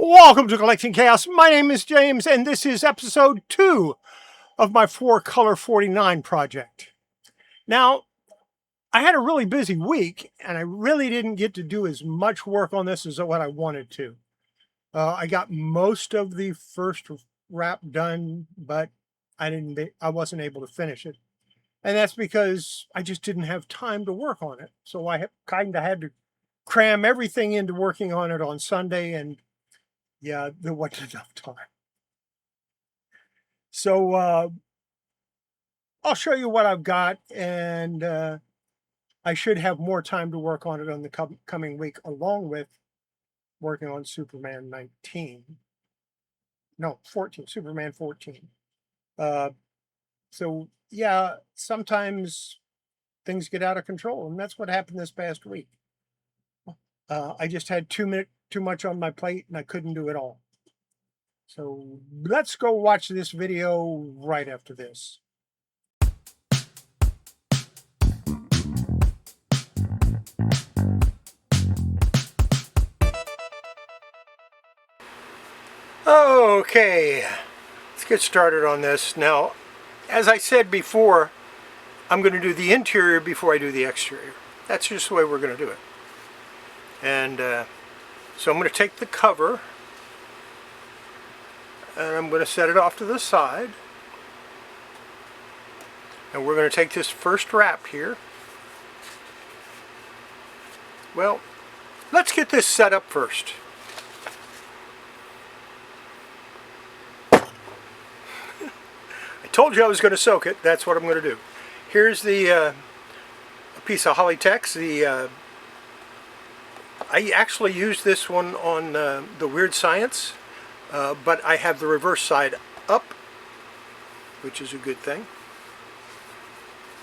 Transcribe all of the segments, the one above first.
Welcome to Collecting Chaos. My name is James, and this is episode 2 of my 4-Color 49 project. Now, I had a really busy week, and I really didn't get to do as much work on this as what I wanted to. I got most of the first wrap done, but I wasn't able to finish it. And that's because I just didn't have time to work on it. So I kind of had to cram everything into working on it on Sunday, and yeah, there wasn't enough time. So I'll show you what I've got, and I should have more time to work on it on the coming week, along with working on Superman 19. No, 14, Superman 14. So yeah, sometimes things get out of control, and that's what happened this past week. I just had too much on my plate, and I couldn't do it all. So let's go watch this video right after this. Okay, let's get started on this. Now, as I said before, I'm going to do the interior before I do the exterior. That's just the way we're going to do it. And so I'm going to take the cover, and I'm going to set it off to the side. And we're going to take this first wrap here. Well, let's get this set up first. I told you I was going to soak it. That's what I'm going to do. Here's the a piece of Kollecting. I actually used this one on the Weird Science, but I have the reverse side up, which is a good thing.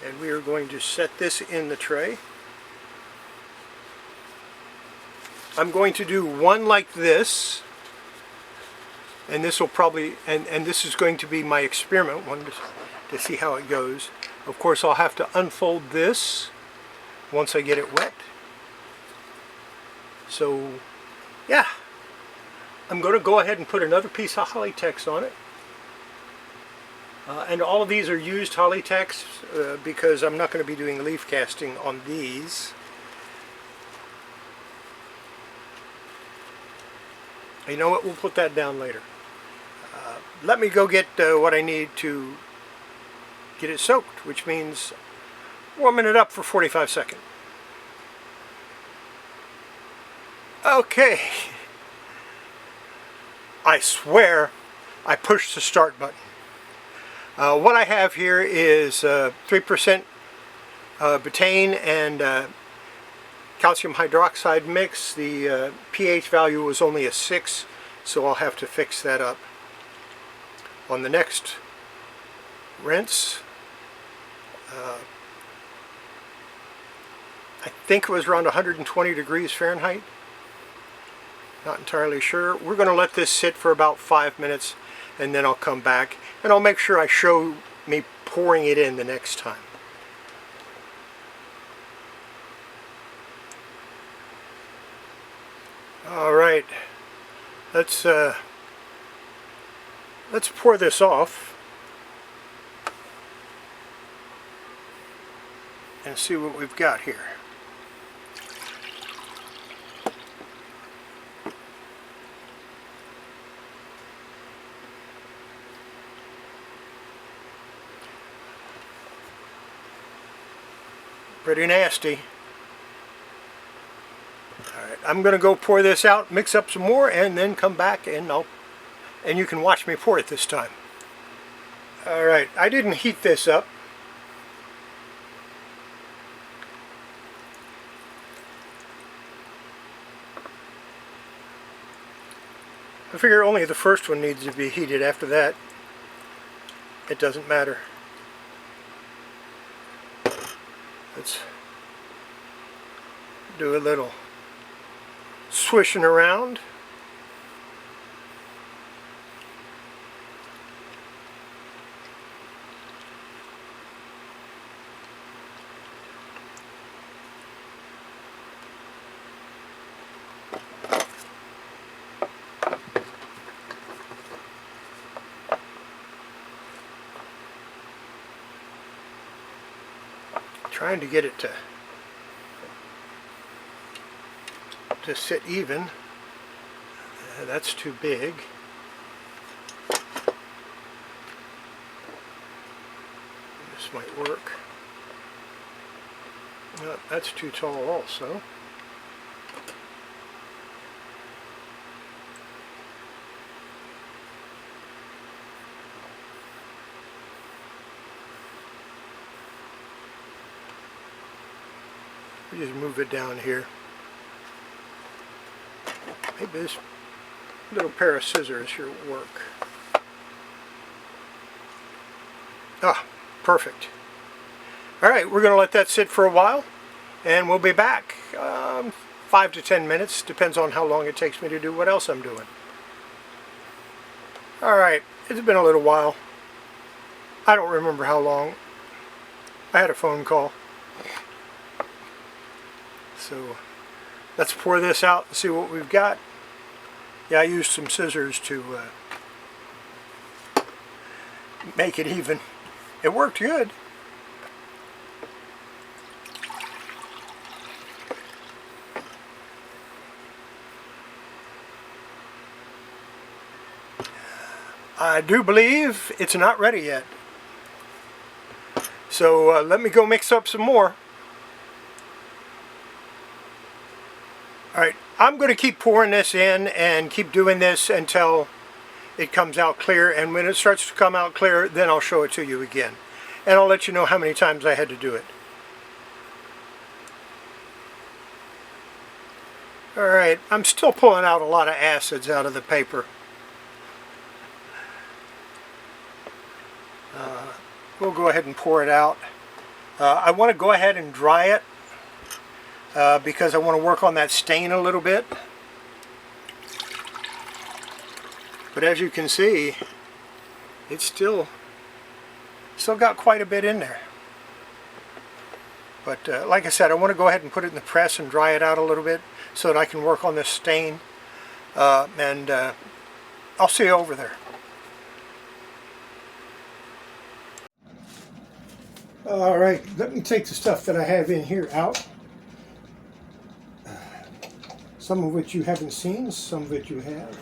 And we are going to set this in the tray. I'm going to do one like this, and this will probably, and this is going to be my experiment one to see how it goes. Of course, I'll have to unfold this once I get it wet. So, yeah, I'm going to go ahead and put another piece of Kollecting on it. And all of these are used Kollecting because I'm not going to be doing leaf casting on these. You know what, we'll put that down later. Let me go get what I need to get it soaked, which means warming it up for 45 seconds. Okay. I swear I pushed the start button. What I have here is 3% betaine and calcium hydroxide mix. The pH value was only a 6, so I'll have to fix that up. On the next rinse, I think it was around 120 degrees Fahrenheit. Not entirely sure. We're going to let this sit for about 5 minutes, and then I'll come back and I'll make sure I show me pouring it in the next time. All right, let's pour this off and see what we've got here. Pretty nasty. Alright, I'm going to go pour this out, mix up some more, and then come back and you can watch me pour it this time. Alright, I didn't heat this up. I figure only the first one needs to be heated. After that, it doesn't matter. Let's do a little swishing around. trying to get it to sit even. That's too big. This might work. No, that's too tall also. We just move it down here. Maybe this little pair of scissors here will work. Ah, perfect. Alright, we're going to let that sit for a while, and we'll be back. 5 to 10 minutes, depends on how long it takes me to do what else I'm doing. Alright, it's been a little while. I don't remember how long. I had a phone call. So let's pour this out and see what we've got. Yeah, I used some scissors to make it even. It worked good. I do believe it's not ready yet. So let me go mix up some more. Alright, I'm going to keep pouring this in and keep doing this until it comes out clear, and when it starts to come out clear, then I'll show it to you again. And I'll let you know how many times I had to do it. Alright, I'm still pulling out a lot of acids out of the paper. We'll go ahead and pour it out. I want to go ahead and dry it because I want to work on that stain a little bit. But as you can see, it's still got quite a bit in there. But like I said, I want to go ahead and put it in the press and dry it out a little bit so that I can work on this stain. And I'll see you over there. Alright, let me take the stuff that I have in here out. Some of which you haven't seen, some of it you have.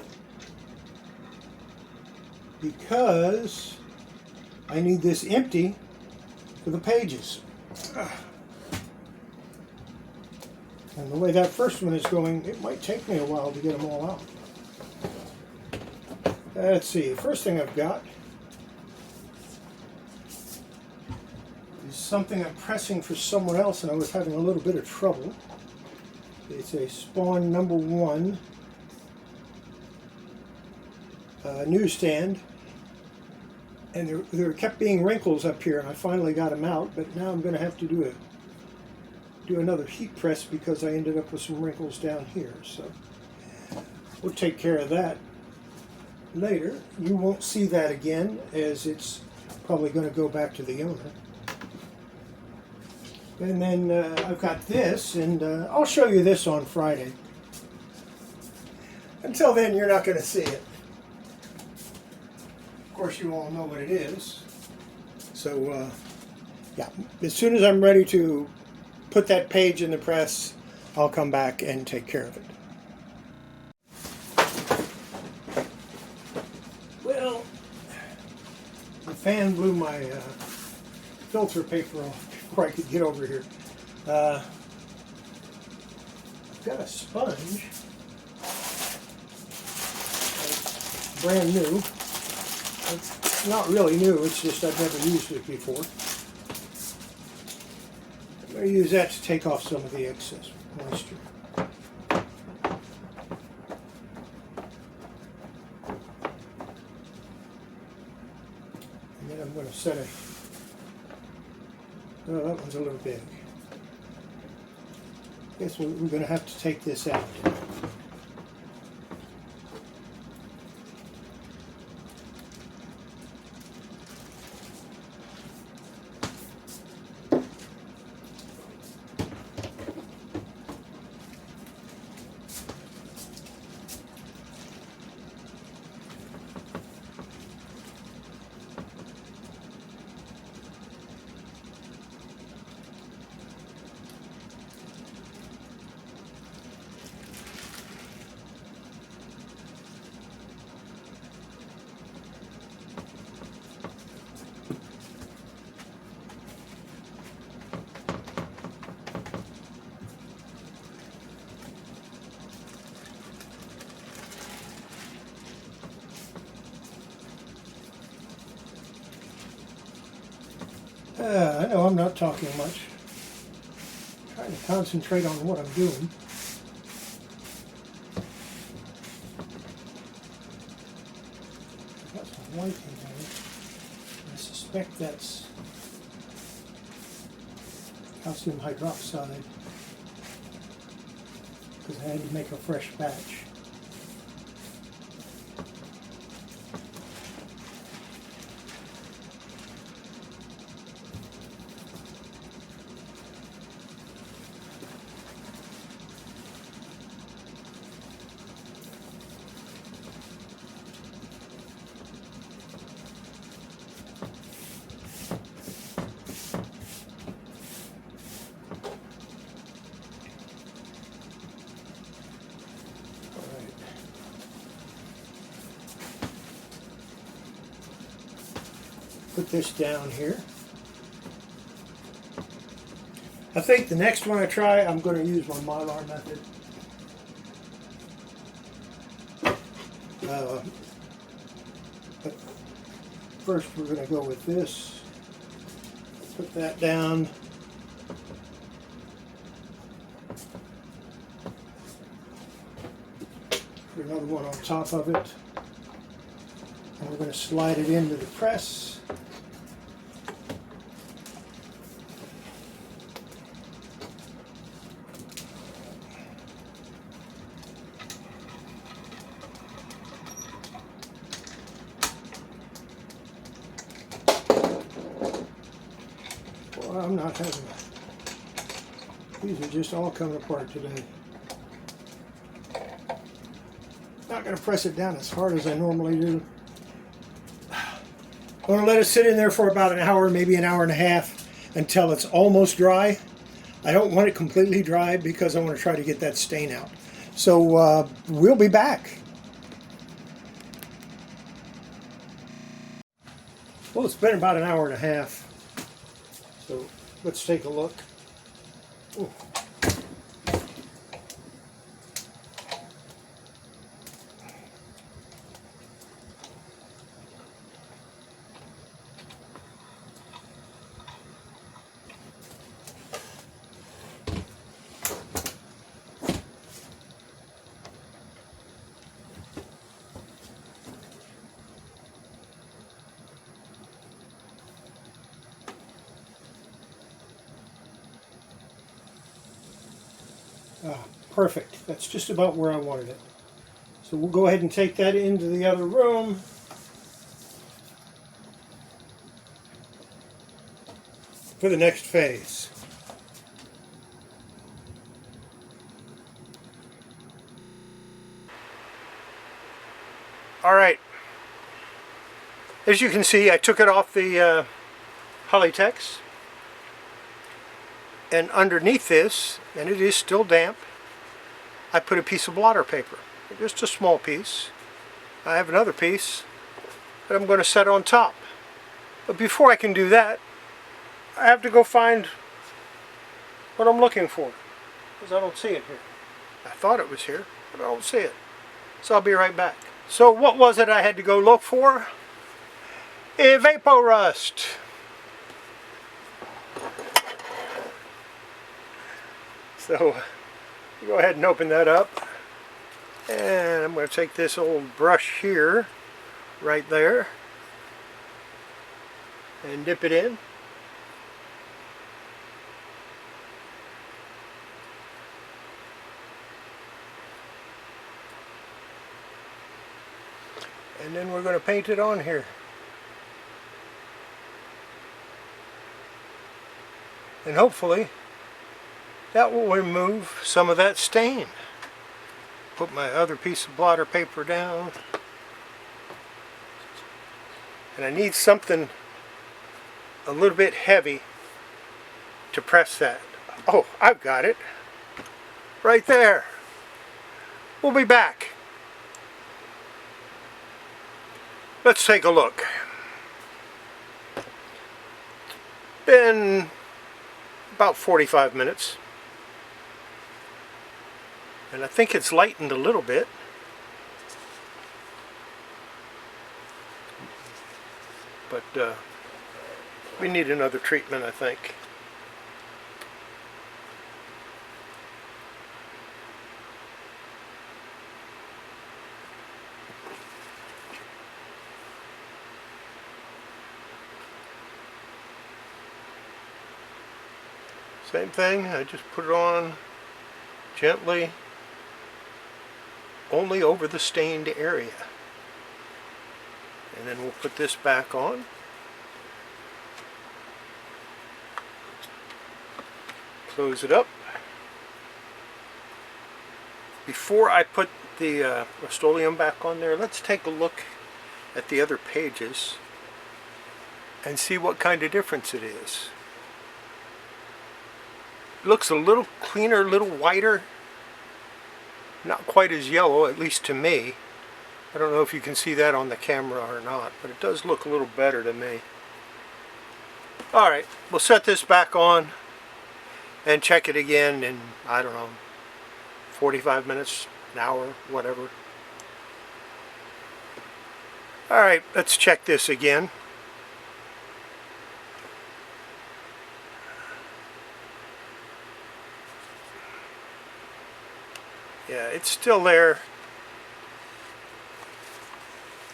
Because I need this empty for the pages. And the way that first one is going, it might take me a while to get them all out. Let's see, the first thing I've got is something I'm pressing for someone else, and I was having a little bit of trouble. It's a Spawn #1 newsstand, and there kept being wrinkles up here, and I finally got them out, but now I'm going to have to do another heat press because I ended up with some wrinkles down here. So we'll take care of that later. You won't see that again, as it's probably going to go back to the owner. And then I've got this, and I'll show you this on Friday. Until then, you're not going to see it. Of course, you all know what it is. So, yeah, as soon as I'm ready to put that page in the press, I'll come back and take care of it. Well, the fan blew my filter paper off before I could get over here. I've got a sponge, brand new. It's not really new, it's just I've never used it before. I'm going to use that to take off some of the excess moisture. And then I'm going to set a... Oh, that one's a little big. I guess we're going to have to take this out. I know I'm not talking much. I'm trying to concentrate on what I'm doing. I've got some white in there. I suspect that's calcium hydroxide, because I had to make a fresh batch. Put this down here. I think the next one I try, I'm going to use my Mylar method. But first we're going to go with this. Put that down. Put another one on top of it. And we're going to slide it into the press. Well, I'm not having these are just all coming apart today. Not going to press it down as hard as I normally do. I'm going to let it sit in there for about an hour, maybe an hour and a half, until it's almost dry. I don't want it completely dry because I want to try to get that stain out. So we'll be back. Well, it's been about an hour and a half. So let's take a look. Ooh. Perfect. That's just about where I wanted it. So we'll go ahead and take that into the other room. For the next phase. All right. As you can see, I took it off the Kollecting, and underneath this, and it is still damp, I put a piece of blotter paper, just a small piece. I have another piece that I'm going to set on top. But before I can do that, I have to go find what I'm looking for, because I don't see it here. I thought it was here, but I don't see it. So I'll be right back. So what was it I had to go look for? Vapor rust. So go ahead and open that up, and I'm going to take this old brush here, right there, and dip it in. And then we're going to paint it on here. And hopefully that will remove some of that stain. Put my other piece of blotter paper down. And I need something a little bit heavy to press that. Oh, I've got it. Right there. We'll be back. Let's take a look. Been about 45 minutes. And I think it's lightened a little bit. But We need another treatment, I think. Same thing, I just put it on gently, only over the stained area. And then we'll put this back on. Close it up. Before I put the Rust-Oleum back on there, let's take a look at the other pages and see what kind of difference it is. It looks a little cleaner, a little whiter. Not quite as yellow, at least to me. I don't know if you can see that on the camera or not, but it does look a little better to me. Alright, we'll set this back on and check it again in, I don't know, 45 minutes, an hour, whatever. Alright, let's check this again. Yeah, it's still there.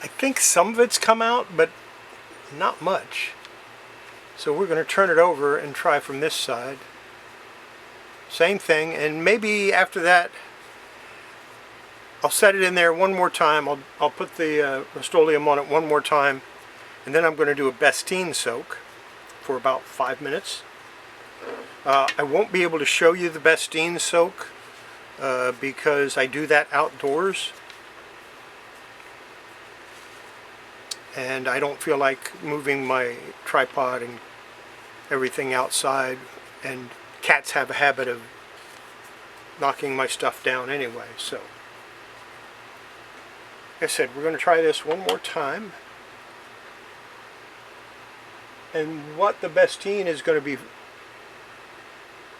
I think some of it's come out, but not much. So we're going to turn it over and try from this side. Same thing, and maybe after that I'll set it in there one more time. I'll put the Rust-Oleum on it one more time, and then I'm going to do a Bestine soak for about 5 minutes. I won't be able to show you the Bestine soak because I do that outdoors, and I don't feel like moving my tripod and everything outside, and cats have a habit of knocking my stuff down anyway. So like I said, we're going to try this one more time, and what the Bestine is going to be,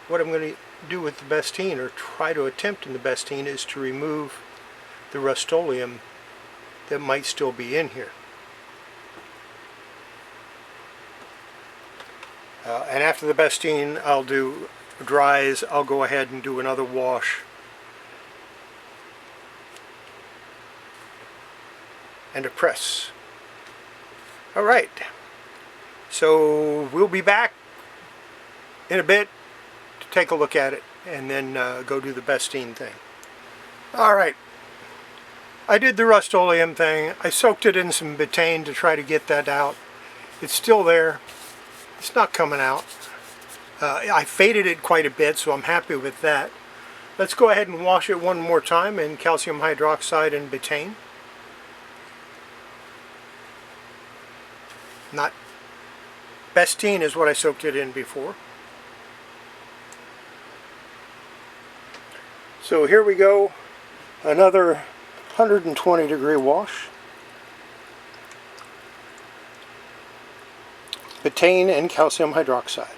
what I'm going to do with the Bestine, or try to attempt in the Bestine, is to remove the Rust-Oleum that might still be in here. And after the Bestine dries, I'll go ahead and do another wash and a press. Alright, so we'll be back in a bit to take a look at it and then go do the Bestine thing. Alright, I did the Rust-Oleum thing. I soaked it in some betaine to try to get that out. It's still there. It's not coming out. I faded it quite a bit, so I'm happy with that. Let's go ahead and wash it one more time in calcium hydroxide and betaine. Not Bestine is what I soaked it in before. So here we go, another 120 degree wash. Betaine and calcium hydroxide.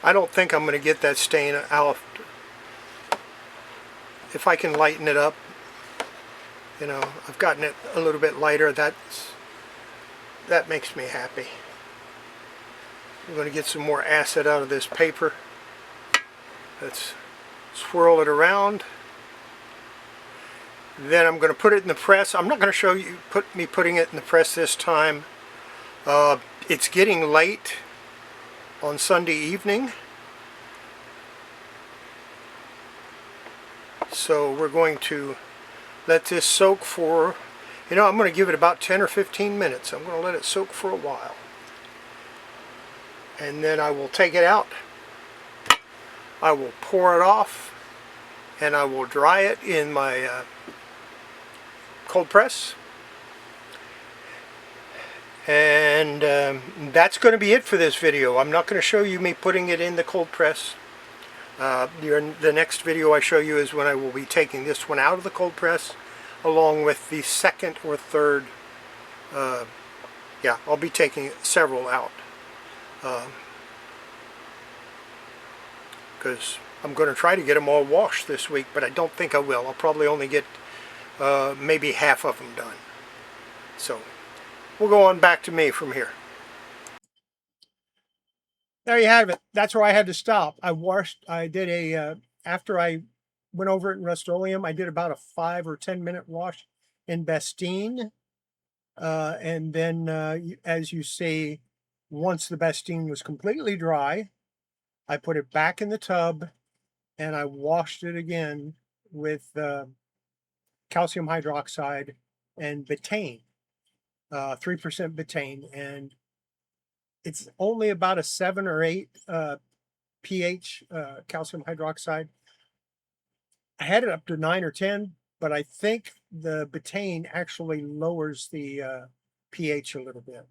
I don't think I'm going to get that stain out. If I can lighten it up, you know, I've gotten it a little bit lighter. That makes me happy. I'm going to get some more acid out of this paper. Let's swirl it around. Then I'm going to put it in the press. I'm not going to show you me putting it in the press this time. It's getting late on Sunday evening, so we're going to let this soak for, you know, I'm going to give it about 10 or 15 minutes. I'm going to let it soak for a while, and then I will take it out. I will pour it off, and I will dry it in my cold press. And that's going to be it for this video. I'm not going to show you me putting it in the cold press. The next video I show you is when I will be taking this one out of the cold press, along with the second or third. Yeah, I'll be taking several out. because I'm going to try to get them all washed this week, but I don't think I will. I'll probably only get maybe half of them done. So we'll go on back to me from here. There you have it. That's where I had to stop. I did a, after I went over it in Rust-Oleum, I did about a 5 or 10 minute wash in Bestine. And then, as you see, once the Bestine was completely dry, I put it back in the tub and I washed it again with calcium hydroxide and betaine, 3% betaine. And it's only about a 7 or 8 pH calcium hydroxide. I had it up to 9 or 10, but I think the betaine actually lowers the pH a little bit,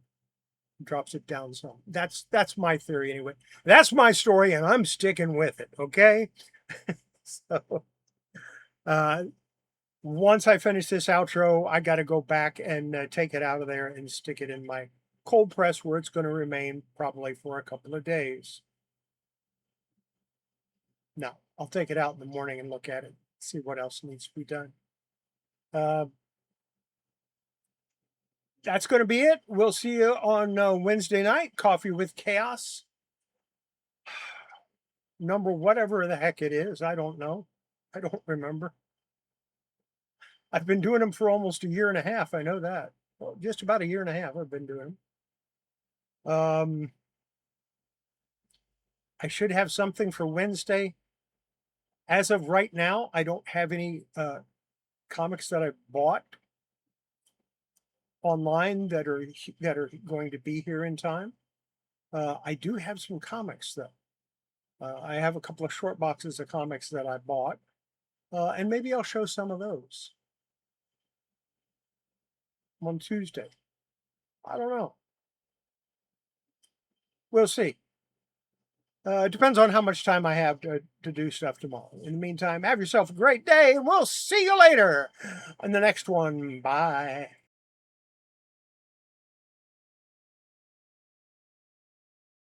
drops it down some. That's my theory anyway. That's my story, and I'm sticking with it. Okay. So once I finish this outro, I got to go back and take it out of there and stick it in my cold press, where it's going to remain probably for a couple of days. No, I'll take it out in the morning and look at it, see what else needs to be done. That's going to be it. We'll see you on Wednesday night, Coffee with Chaos. Number whatever the heck it is. I don't know. I don't remember. I've been doing them for almost a year and a half. I know that. Well, just about a year and a half I've been doing them. I should have something for Wednesday. As of right now, I don't have any comics that I bought online that are going to be here in time. I do have some comics though. I have a couple of short boxes of comics that I bought, and maybe I'll show some of those on Tuesday. I don't know. We'll see. It depends on how much time I have to do stuff tomorrow. In the meantime, have yourself a great day, and we'll see you later on the next one. Bye.